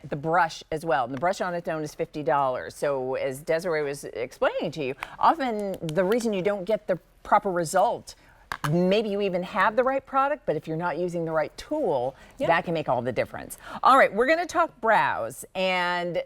the brush as well. And the brush on its own is $50. So as Desiree was explaining to you, often the reason you don't get the proper result, maybe you even have the right product, but if you're not using the right tool, that can make all the difference. All right, we're going to talk brows. And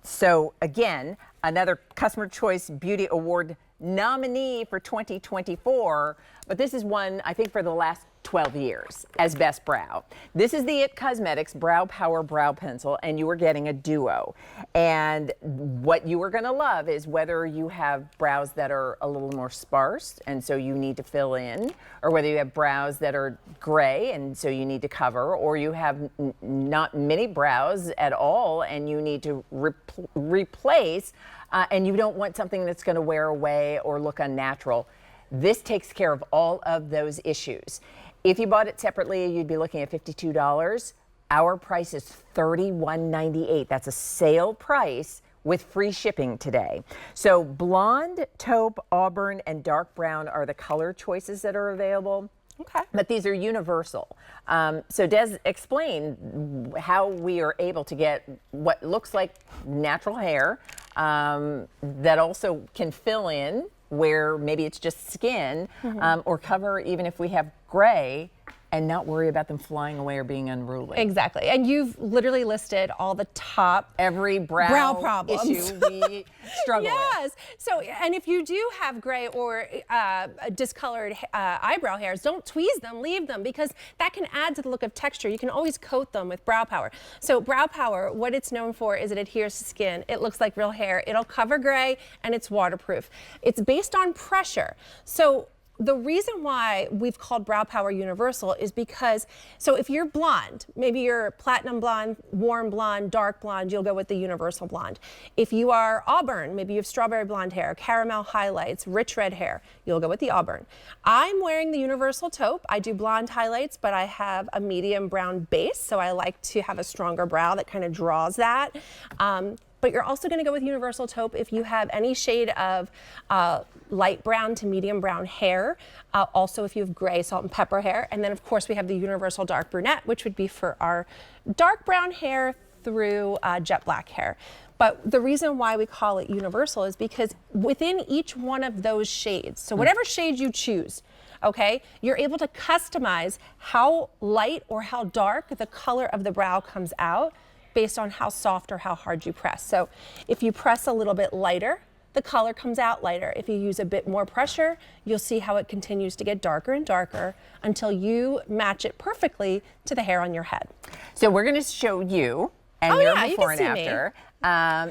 so again, another Customer Choice Beauty Award nominee for 2024, but this is one, I think, for the last 12 years as Best Brow. This is the IT Cosmetics Brow Power Brow Pencil, and you are getting a duo. And what you are going to love is whether you have brows that are a little more sparse, and so you need to fill in, or whether you have brows that are gray, and so you need to cover, or you have not many brows at all, and you need to replace, and you don't want something that's going to wear away or look unnatural. This takes care of all of those issues. If you bought it separately, you'd be looking at $52. Our price is $31.98. That's a sale price with free shipping today. So blonde, taupe, auburn, and dark brown are the color choices that are available. Okay. But these are universal. So Des, explain how we are able to get what looks like natural hair that also can fill in where maybe it's just skin, or cover even if we have gray, and not worry about them flying away or being unruly. Exactly. And you've literally listed all the top every brow problems issue we struggle with. So, and if you do have gray or discolored eyebrow hairs, don't tweeze them, leave them, because that can add to the look of texture. You can always coat them with Brow Power. So Brow Power, what it's known for is it adheres to skin. It looks like real hair. It'll cover gray, and it's waterproof. It's based on pressure. So the reason why we've called Brow Power universal is because, so if you're blonde, maybe you're platinum blonde, warm blonde, dark blonde, you'll go with the universal blonde. If you are auburn, maybe you have strawberry blonde hair, caramel highlights, rich red hair, you'll go with the auburn. I'm wearing the universal taupe. I do blonde highlights, but I have a medium brown base, so I like to have a stronger brow that kind of draws that. But you're also going to go with universal taupe if you have any shade of light brown to medium brown hair. Also, if you have gray, salt and pepper hair. And then, of course, we have the universal dark brunette, which would be for our dark brown hair through jet black hair. But the reason why we call it universal is because within each one of those shades, so whatever shade you choose, okay, you're able to customize how light or how dark the color of the brow comes out based on how soft or how hard you press. So if you press a little bit lighter, the color comes out lighter. If you use a bit more pressure, you'll see how it continues to get darker and darker until you match it perfectly to the hair on your head. So we're going to show you and your before and after.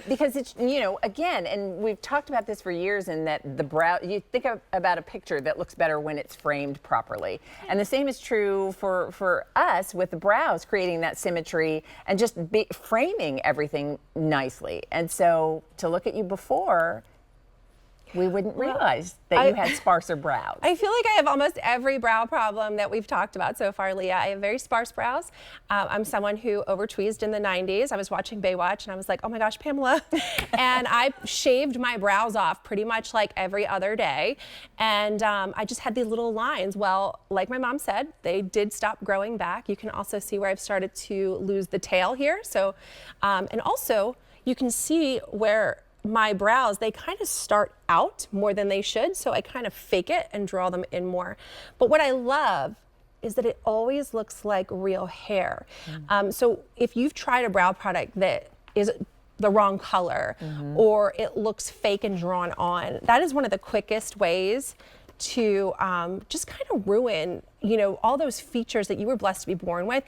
Because it's, you know, again, and we've talked about this for years, in that the brow, you think about a picture that looks better when it's framed properly. And the same is true for us with the brows, creating that symmetry and just framing everything nicely. And so to look at you before, we wouldn't realize that you had sparser brows. I feel like I have almost every brow problem that we've talked about so far, Leah. I have very sparse brows. I'm someone who over-tweezed in the 90s. I was watching Baywatch, and I was like, oh my gosh, Pamela. And I shaved my brows off pretty much like every other day. And I just had these little lines. Well, like my mom said, they did stop growing back. You can also see where I've started to lose the tail here. So, and also, you can see where my brows, they kind of start out more than they should, so I kind of fake it and draw them in more. But what I love is that it always looks like real hair. So if you've tried a brow product that is the wrong color, or it looks fake and drawn on, that is one of the quickest ways to just kind of ruin, you know, all those features that you were blessed to be born with.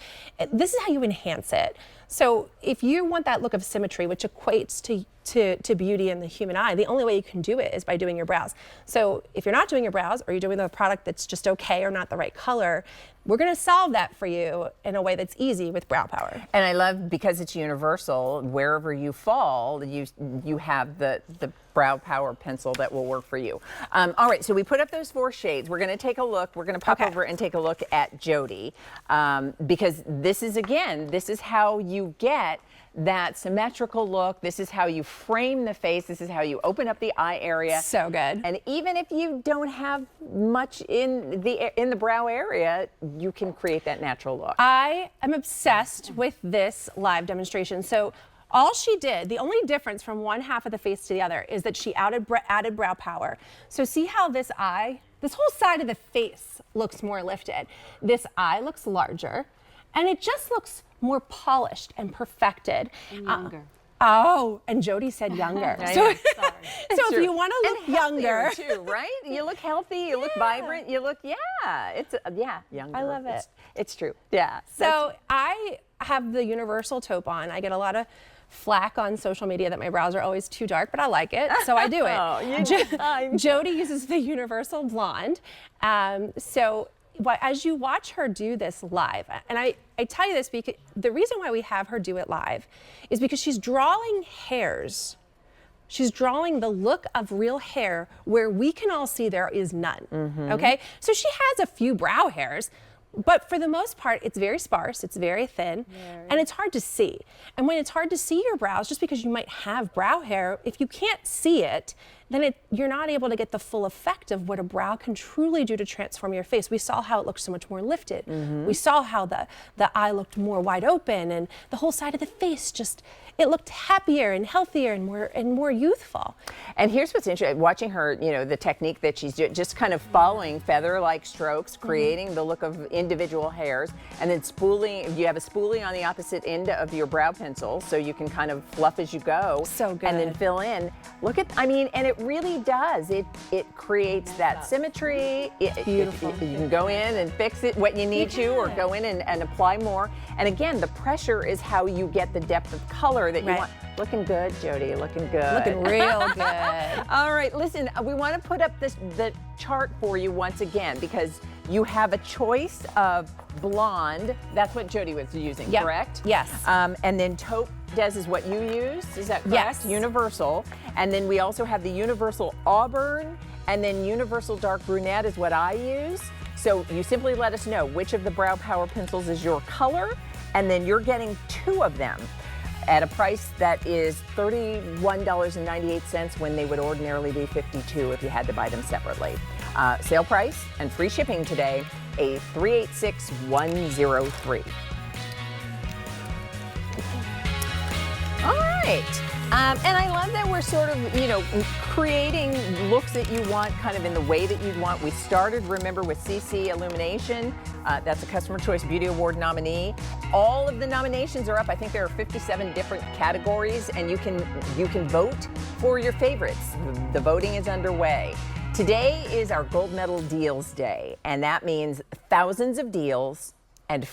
This is how you enhance it. So if you want that look of symmetry, which equates to beauty in the human eye, the only way you can do it is by doing your brows. So if you're not doing your brows, or you're doing the product that's just okay or not the right color, we're going to solve that for you in a way that's easy with Brow Power. And I love, because it's universal, wherever you fall, you have the Brow Power pencil that will work for you. All right, so we put up those 4 shades. We're going to take a look. We're going to pop over and take take a look at Jody, because this is how you get that symmetrical look. This is how you frame the face. This is how you open up the eye area. So good. And even if you don't have much in the brow area, you can create that natural look. I am obsessed with this live demonstration. So all she did, the only difference from one half of the face to the other is that she added brow power. So see how this eye, this whole side of the face looks more lifted. This eye looks larger, and it just looks more polished and perfected. And younger. Oh, and Jody said younger. So if you want to look younger, too, right? You look healthy, you look vibrant, you look, younger. I love it. It's true. Yeah. So I have the universal taupe on. I get a lot of flack on social media that my brows are always too dark, but I like it, so I do it. Jody uses the universal blonde. As you watch her do this live, and I tell you this because the reason why we have her do it live is because she's drawing hairs. She's drawing the look of real hair where we can all see there is none, okay? So she has a few brow hairs, but for the most part, it's very sparse, it's very thin, and it's hard to see. And when it's hard to see your brows, just because you might have brow hair, if you can't see it, then you're not able to get the full effect of what a brow can truly do to transform your face. We saw how it looked so much more lifted. We saw how the eye looked more wide open, and the whole side of the face just, it looked happier and healthier and more youthful. And here's what's interesting, watching her, the technique that she's doing, just kind of following feather-like strokes, creating the look of individual hairs, and then spooling, you have a spoolie on the opposite end of your brow pencil, so you can kind of fluff as you go. So good. And then fill in. Look at, and it really does. It creates that symmetry. Beautiful. You can go in and fix it what you need to, or go in and apply more. And again, the pressure is how you get the depth of color that you want. Looking good, Jody, looking good. Looking real good. All right, listen, we want to put up the chart for you once again, because you have a choice of blonde. That's what Jody was using, correct? Yes. And then taupe, Des, is what you use, is that correct? Yes. Universal. And then we also have the universal auburn, and then universal dark brunette is what I use. So you simply let us know which of the Brow Power pencils is your color, and then you're getting 2 of them at a price that is $31.98 when they would ordinarily be $52 if you had to buy them separately. Sale price and free shipping today, a $386,103. All right. And I love that we're sort of, creating looks that you want kind of in the way that you'd want. We started, remember, with CC Illumination. That's a Customer Choice Beauty Award nominee. All of the nominations are up. I think there are 57 different categories, and you can vote for your favorites. The voting is underway. Today is our Gold Medal Deals Day, and that means thousands of deals